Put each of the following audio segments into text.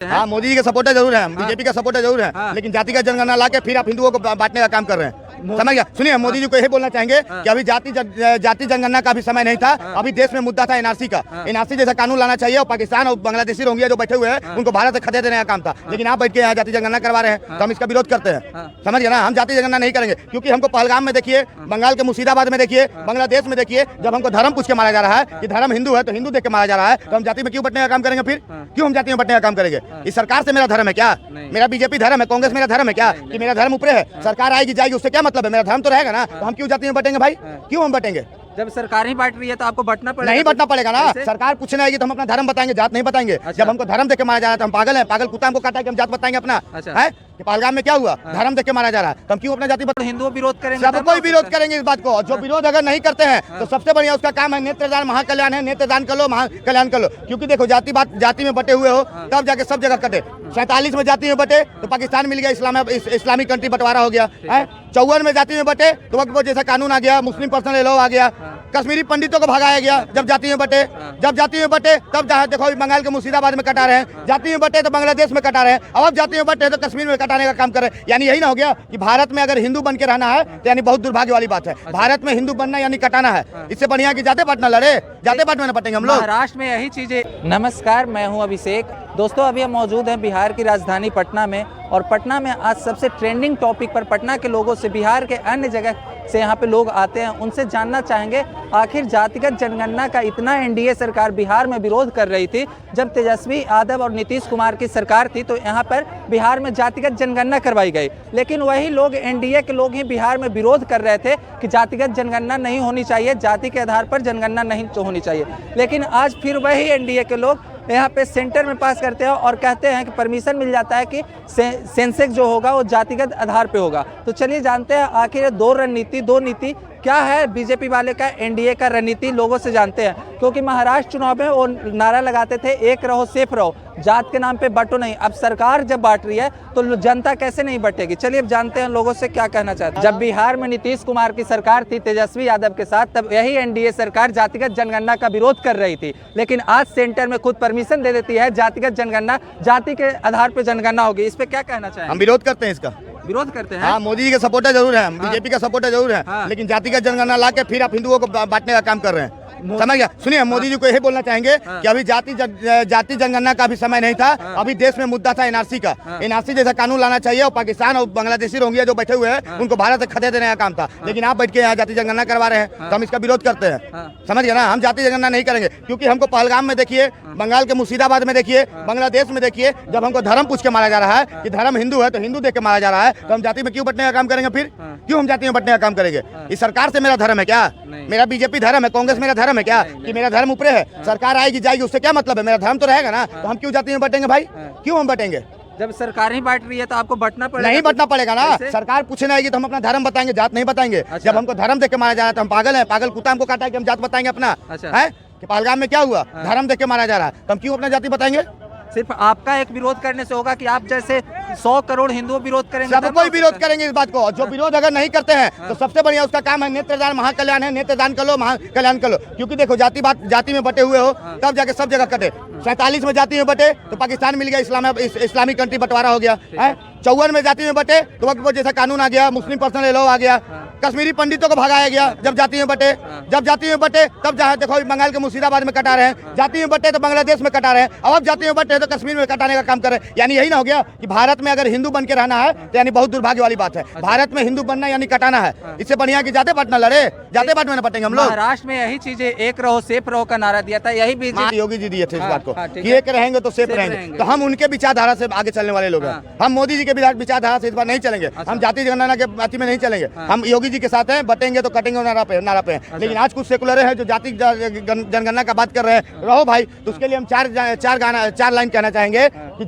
हाँ, मोदी जी के सपोर्टर जरूर हैं, बीजेपी का सपोर्टर जरूर है, लेकिन जातिगत जनगणना ला के फिर आप हिंदुओं को बांटने का काम कर रहे हैं। समझ गया? सुनिए, मोदी जी को यही बोलना चाहेंगे कि अभी जाति जनगणना का भी समय नहीं था। अभी देश में मुद्दा था एनआरसी का। एनआरसी जैसा कानून लाना चाहिए और पाकिस्तान और बांग्लादेशी रोहिंग्या जो बैठे हुए हैं उनको भारत से खदेड़ देने का काम था। लेकिन आप बैठ के यहाँ जाति जनगणना करवा रहे हैं तो हम इसका विरोध करते हैं। समझ गया ना? हम जाति जनगणना नहीं करेंगे क्योंकि हमको पहलगाम में देखिए, बंगाल के मुर्शिदाबाद में देखिए, बांग्लादेश में देखिए, जब हमको धर्म पूछ के मारा जा रहा है कि धर्म हिंदू है तो हिंदू देख के मारा जा रहा है, तो हम जाति में क्यों बंटने का काम करेंगे? फिर क्यों हम जाति में बंटने का काम करेंगे? इस सरकार से मेरा धर्म है क्या? मेरा बीजेपी धर्म है, कांग्रेस मेरा धर्म है क्या कि मेरा धर्म ऊपर है? सरकार आएगी जाएगी उससे क्या मतलब है? मेरा धर्म तो रहेगा ना, तो हम क्यों जाति में बटेंगे भाई? क्यों हम बटेंगे? जब सरकार ही बांट रही है तो आपको बटना पड़ेगा। नहीं बटना पड़ेगा ना। सरकार पूछने आएगी तो हम अपना धर्म बताएंगे, जात नहीं बताएंगे। जब हमको धर्म देख के मारा जा रहा है तो हम पागल हैं? पागल कुत्ता हमको काटा है कि हम जात बताएंगे अपना? है कि पहलगाम में क्या हुआ? धर्म देख के मारा जा रहा है तो हम क्यों अपना जाति बताएंगे? हिंदू विरोध करेंगे, सब कोई विरोध करेंगे इस बात को। जो विरोध अगर नहीं करते हैं तो सबसे बढ़िया उसका काम है नेत्रदान महाकल्याण है। नेत्रदान कर लो, महाकल्याण कर लो। क्योंकि देखो, जाति में बटे हुए हो तब जाके सब जगह कटे। 47 में जाति में बटे तो पाकिस्तान मिल गया, इस्लामिक कंट्री बंटवारा हो गया है। 54 में जाति में बटे तो वक्त जैसा कानून आ गया, मुस्लिम पर्सनल लॉ आ गया, कश्मीरी पंडितों को भगाया गया। जब जाति में बटे तब जहाँ देखो बंगाल के मुर्शिदाबाद में कटा रहे हैं, जाति में बटे तो बांग्लादेश में कटा रहे हैं, अब जाति में बटे तो कश्मीर में कटाने का काम कर रहे हैं। यानी यही ना हो गया कि भारत में अगर हिंदू बन के रहना है तो यानी बहुत दुर्भाग्य वाली बात है। भारत में हिंदू बनना यानी कटाना है। इससे बढ़िया कि जाते बांटना लड़े, जाते बांटना न बटेंगे हम लोग। महाराष्ट्र में यही चीजें। नमस्कार, मैं हूं अभिषेक। दोस्तों, अभी हम मौजूद हैं बिहार की राजधानी पटना में, और पटना में आज सबसे ट्रेंडिंग टॉपिक पर पटना के लोगों से, बिहार के अन्य जगह से यहाँ पे लोग आते हैं, उनसे जानना चाहेंगे आखिर जातिगत जनगणना का इतना एनडीए सरकार बिहार में विरोध कर रही थी। जब तेजस्वी यादव और नीतीश कुमार की सरकार थी तो यहाँ पर बिहार में जातिगत जनगणना करवाई गई, लेकिन वही लोग, एनडीए के लोग ही बिहार में विरोध कर रहे थे कि जातिगत जनगणना नहीं होनी चाहिए, जाति के आधार पर जनगणना नहीं होनी चाहिए। लेकिन आज फिर वही एनडीए के लोग यहाँ पे सेंटर में पास करते हैं और कहते हैं कि परमिशन मिल जाता है कि सेंसेक्स जो होगा वो जातिगत आधार पे होगा। तो चलिए जानते हैं आखिर दो नीति क्या है बीजेपी वाले का, एनडीए का रणनीति, लोगों से जानते हैं। क्योंकि महाराष्ट्र चुनाव में वो नारा लगाते थे, एक रहो सेफ रहो, जात के नाम पे बटो नहीं। अब सरकार जब बांट रही है तो जनता कैसे नहीं बटेगी? चलिए अब जानते हैं लोगों से क्या कहना चाहते हैं। जब बिहार में नीतीश कुमार की सरकार थी तेजस्वी यादव के साथ, तब यही एनडीए सरकार जातिगत जनगणना का विरोध कर रही थी, लेकिन आज सेंटर में खुद परमिशन दे देती है जातिगत जनगणना, जाति के आधार पर जनगणना होगी। इस पे क्या कहना चाहेंगे? हम विरोध करते हैं, इसका विरोध करते हैं। हाँ, मोदी जी के सपोर्टर जरूर हैं, बीजेपी का सपोर्टर जरूर है, लेकिन जातिगत जनगणना ला के फिर आप हिंदुओं को बांटने का काम कर रहे हैं। समझ गया? सुनिए, मोदी जी को यही बोलना चाहेंगे कि अभी जाति जनगणना का भी समय नहीं था। अभी देश में मुद्दा था एनआरसी का। एनआरसी जैसा कानून लाना चाहिए और पाकिस्तान और बांग्लादेशी रोहिंग्या जो बैठे हुए हैं उनको भारत से खदेड़ देने का काम था। लेकिन आप बैठ के यहाँ जाति जनगणना करवा रहे हैं तो हम इसका विरोध करते हैं। समझ गया ना? हम जाति जनगणना नहीं करेंगे क्योंकि हमको पहलगाम में देखिए, बंगाल के मुर्शिदाबाद में देखिए, बांग्लादेश में देखिए, जब हमको धर्म पूछ के मारा जा रहा है कि धर्म हिंदू है तो हिंदू देख के मारा जा रहा है, तो हम जाति में क्यों बटने का काम करेंगे? फिर क्यों हम जाति में बटने का काम करेंगे? इस सरकार से मेरा धर्म है क्या? मेरा बीजेपी धर्म है, कांग्रेस मेरा धर्म है क्या कि मेरा धर्म ऊपर है? सरकार आएगी जाएगी उससे क्या मतलब है? मेरा धर्म तो रहेगा ना, तो हम क्यों जाति में बटेंगे भाई? क्यों हम बटेंगे? जब सरकार ही बांट रही है तो आपको बटना पड़ेगा। नहीं बटना पड़ेगा ना। सरकार पूछने आएगी तो हम अपना धर्म बताएंगे, जात नहीं बताएंगे। जब हमको धर्म देख के मारा जा रहा है तो हम पागल हैं? पागल कुत्ता हमको काटा है कि हम जात बताएंगे अपना? है कि पहलगाम में क्या हुआ? धर्म देख के मारा जा रहा है तो हम क्यों अपना जाति बताएंगे? सिर्फ आपका एक विरोध करने से होगा कि आप जैसे 100 करोड़ हिंदू विरोध करेंगे? सब कोई विरोध करेंगे इस बात को। जो विरोध अगर नहीं करते हैं तो सबसे बढ़िया उसका काम है नेत्रदान महाकल्याण है। नेत्रदान कर लो, महाकल्याण कर लो। क्योंकि देखो, जाति में बटे हुए हो तब जाके सब जगह कटे। 47 में जाति में बटे तो पाकिस्तान मिल गया, इस्लामिक कंट्री बंटवारा हो गया है। 54 में जाति में बटे तो वक्त जैसा कानून आ गया, मुस्लिम पर्सनल लॉ आ गया, कश्मीरी पंडितों को भगाया गया। जब जाति में बटे तब जहाँ देखो बंगाल के मुर्शिदाबाद में कटा रहे हैं, जाति में बटे तो बांग्लादेश में कटा रहे हैं, अब जाति में बटे तो कश्मीर में कटाने का काम कर रहे हैं। यानी यही ना हो गया कि भारत में अगर हिंदू बन के रहना है तो यानी बहुत दुर्भाग्य वाली बात है। भारत में हिंदू बनना यानी कटाना है। इससे बढ़िया कि जाते बांटना लड़े, जाते बांटना न बटेंगे हम लोग। महाराष्ट्र में यही चीजें, एक रहो सेफ रहो का नारा दिया था, यही बीजेपी योगी जी दिए थे इस बात को कि एक रहेंगे तो सेफ रहेंगे। तो हम उनके विचारधारा से आगे चलने वाले लोग हैं। हम मोदी जी के विचारधारा से इस बार नहीं चलेंगे। हम जाति जनगणना के बात में नहीं चलेंगे। हम योगी जी के साथ हैं, बटेंगे तो कटेंगे नारा पे हैं। लेकिन आज कुछ सेकुलर हैं जो जाति जनगणना का बात कर रहे हैं, रहो भाई। तो उसके लिए हम चार लाइन कहना चाहेंगे कि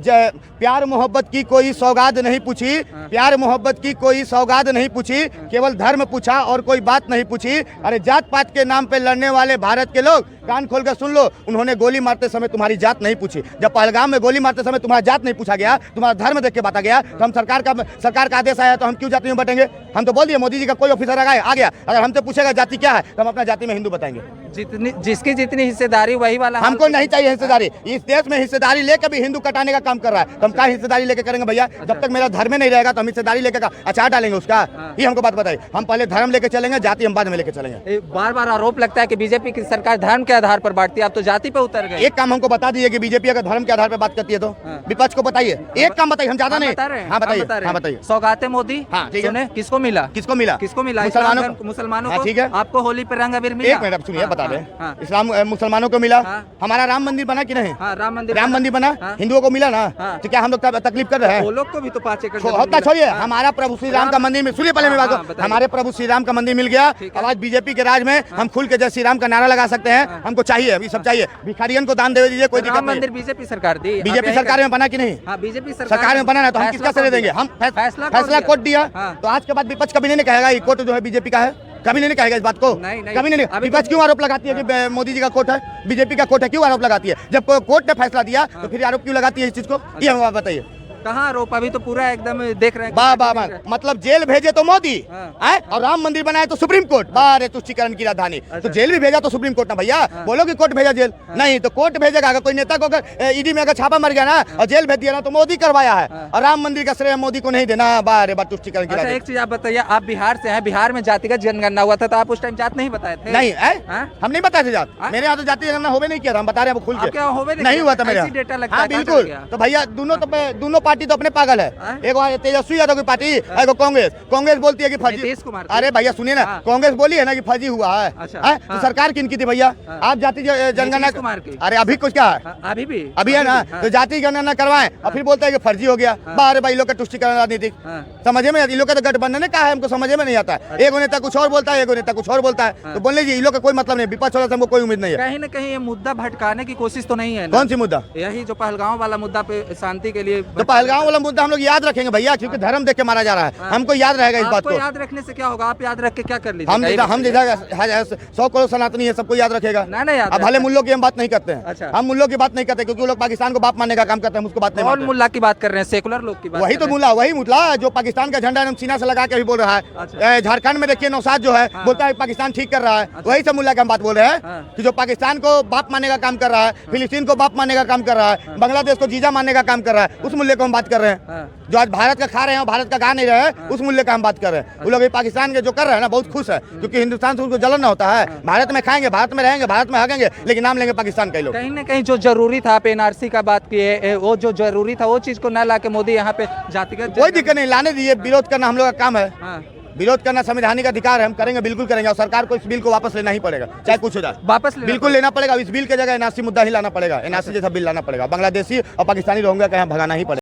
प्यार मोहब्बत की कोई सौगात नहीं पूछी, प्यार मोहब्बत की कोई सौगात नहीं पूछी, केवल धर्म पूछा और कोई बात नहीं पूछी। अरे जात पात के नाम पे लड़ने वाले भारत के लोग कान खोल कर सुन लो, उन्होंने गोली मारते समय तुम्हारी जात नहीं पूछी। जब पहलगाम में गोली मारते समय तुम्हारा जात नहीं पूछा गया, तुम्हारा धर्म देख के बांटा गया, तो हम सरकार का आदेश आया तो हम क्यों जाति में बटेंगे? हम तो बोल दिए, मोदी जी का कोई ऑफिसर आ गया, अगर हमसे पूछेगा जाति क्या है तो हम अपना जाति में हिंदू बताएंगे। जिसकी जितनी हिस्सेदारी वही वाला हाल हमको नहीं चाहिए हिस्सेदारी। इस देश में हिस्सेदारी लेकर भी हिंदू कटाने का काम कर रहा है, तो हम क्या हिस्सेदारी लेके करेंगे भैया? जब तक मेरा धर्म नहीं रहेगा तो हम हिस्सेदारी लेकर अचार डालेंगे उसका? ये हमको बात बताइए। हम पहले धर्म लेके चलेंगे, जाति हम बाद में लेके चलेंगे। बार बार आरोप लगता है कि बीजेपी की सरकार धर्म के आधार पर बांटती है, आप तो जाति पे उतर गए। एक काम हमको बता दीजिए कि बीजेपी अगर धर्म के आधार पर बात करती है तो विपक्ष को बताइए, एक काम बताइए, हम ज्यादा नहीं। हाँ बताइए, हाँ बताइए। सौगाते मोदी हाँ, ठीक है। सुने, किसको मिला? किसको मिला? किसको मिला? मुसलमानों हाँ, को। ठीक है। आपको होली पे रंग अबीर मिला? एक मिनट सुनिए, बता दें। इस्लाम मुसलमानों को मिला, हमारा राम मंदिर बना कि नहीं? राम मंदिर बना, हिंदुओं को मिला ना? तो क्या हम लोग तकलीफ कर रहे हैं? वो लोग को भी तो 5 एकड़ होता छोड़िए, हमारा प्रभु श्री राम का मंदिर में, सुनिए पहले मेरी बात, हमारे प्रभु श्री राम का मंदिर मिल गया। अब आज बीजेपी के राज में हम खुल के जय श्री राम का नारा लगा सकते हैं। हमको चाहिए, अभी सब चाहिए। भिखारियन को दान दे दीजिए, कोई दिक्कत नहीं। मंदिर बीजेपी सरकार दी, बीजेपी सरकार में बना कि नहीं? बीजेपी सरकार में बना ना, तो हम किसका श्रेय देंगे? हम फैसला कोर्ट दिया, तो आज के बाद विपक्ष कभी नहीं कहेगा ये कोर्ट जो है बीजेपी का है, कभी नहीं कहेगा इस बात को। कभी नहीं। विपक्ष क्यों आरोप लगाती है कि मोदी जी का कोर्ट है, बीजेपी का कोर्ट है? क्यों आरोप लगाती है? जब कोर्ट ने फैसला दिया तो फिर आरोप क्यों लगाती है इस चीज को? ये हम बताइए। कहाँ आरोप? अभी तो पूरा एकदम देख रहे हैं। वाह, मतलब जेल भेजे तो मोदी और राम मंदिर बनाए तो सुप्रीम कोर्ट। बारे तुष्टिकरण की राजधानी, तो जेल भी भेजा तो सुप्रीम कोर्ट ना भैया। बोलो कि कोर्ट भेजा जेल नहीं, तो कोर्ट भेजेगा। अगर कोई नेता को अगर ईडी में अगर छापा मर गया ना और जेल भेज दिया ना, तो मोदी करवाया है, और राम मंदिर का श्रेय मोदी को नहीं देना। बारे बार तुष्टिकरण की राजधानी। एक चीज आप बताइए, आप बिहार से हैं, बिहार में जातिगत जनगणना हुआ था, तो आप उस टाइम जात नहीं बताए थे? नहीं, हम नहीं बताए थे जात। मेरे यहाँ तो जाति जनगणना होवे नहीं किया था, हम बता रहे हैं खुल के। नहीं हुआ था मेरा डेटा लगता है। बिल्कुल, तो भैया दोनों पार्टी तो अपने पागल है। एक तेजस्वी यादव की पार्टी, एक कांग्रेस बोलती है कि फर्जी। अरे भैया सुनिए ना, कांग्रेस बोली है ना कि फर्जी हुआ है। तो सरकार किनकी थी भैया? आप जाति जनगणना, अरे अभी कुछ क्या है, अभी है ना, तो जाति जनगणना करवाएं और फिर बोलते हैं कि फर्जी हो गया। बारे भाई लोग का तुष्टिकरण राजनीतिक समझे में, इन लोग का तो गठबंधन ने कहा है, हमको समझ में नहीं आता है। एक नेता कुछ और बोलता है, एक नेता कुछ और बोलता है, तो बोल लीजिए इन लोग का कोई मतलब नहीं। विपक्ष वाला से हमको कोई उम्मीद नहीं है। कहीं ना कहीं ये मुद्दा भटकाने की कोशिश तो नहीं है? कौन सी मुद्दा? यही जो पहलगांव वाला मुद्दा पे शांति के लिए। तो पहलगांव वाला मुद्दा हम लोग याद रखेंगे भैया, क्योंकि धर्म देख के मारा जा रहा है। हमको याद रहेगा इस बात को। याद रखने से क्या होगा? आप याद रख के क्या कर लीजिए? हम जैसा 100 करोड़ सनातनी है, सबको याद रखेगा। अब भले मुल्लों की हम बात नहीं करते हैं, हम मुल्लों की बात नहीं करते, क्योंकि वो लोग पाकिस्तान को बाप मानने का काम करते हैं, उसको बात नहीं मानते। मुल्ला की बात कर रहे हैं, सेकुलर लोग की बात। वही तो मुल्ला, वही मुल्ला जो पाकिस्तान का झंडा हम सीना से लगा के भी बोल रहा है। झारखंड में देखिए नौशाद जो है, बोलता है पाकिस्तान ठीक कर रहा है। वही सब मुल्ला की हम बात बोल रहे हैं कि जो पाकिस्तान को बाप मानने का काम कर रहा है, फिलिस्तीन को बाप मानने का काम कर रहा है, बांग्लादेश को जीजा मानने का काम कर रहा है, उस मुल्ले को हम बात कर रहे हैं। जो आज भारत का खा रहे हैं, भारत का गा नहीं रहे हैं, उस मूल्य का हम बात कर रहे हैं। वो लोग पाकिस्तान के जो कर रहे हैं ना, बहुत खुश है, क्योंकि हिंदुस्तान से उनको जलन ना होता है। भारत में खाएंगे, भारत में रहेंगे, भारत में हगेंगे, लेकिन नाम लेंगे पाकिस्तान के लोग। कहीं ना कहीं जो जरूरी था, आप एनआरसी का बात किए, वो जो जरूरी था वो चीज को न लाके मोदी यहाँ पे जातिगत, कोई दिक्कत नहीं, लाने दीजिए। विरोध करना हम लोग का काम है, विरोध करना संवैधानिक अधिकार है, हम करेंगे, बिल्कुल करेंगे। और सरकार को इस बिल को वापस लेना ही पड़ेगा, चाहे कुछ हो जाए। वापस बिल्कुल लेना पड़ेगा। इस बिल के जगह एनआरसी मुद्दा ही लाना पड़ेगा, एनआरसी जैसा बिल लाना पड़ेगा। बांग्लादेशी और पाकिस्तानी रोहिंग्या का यहाँ भगाना ही पड़ेगा।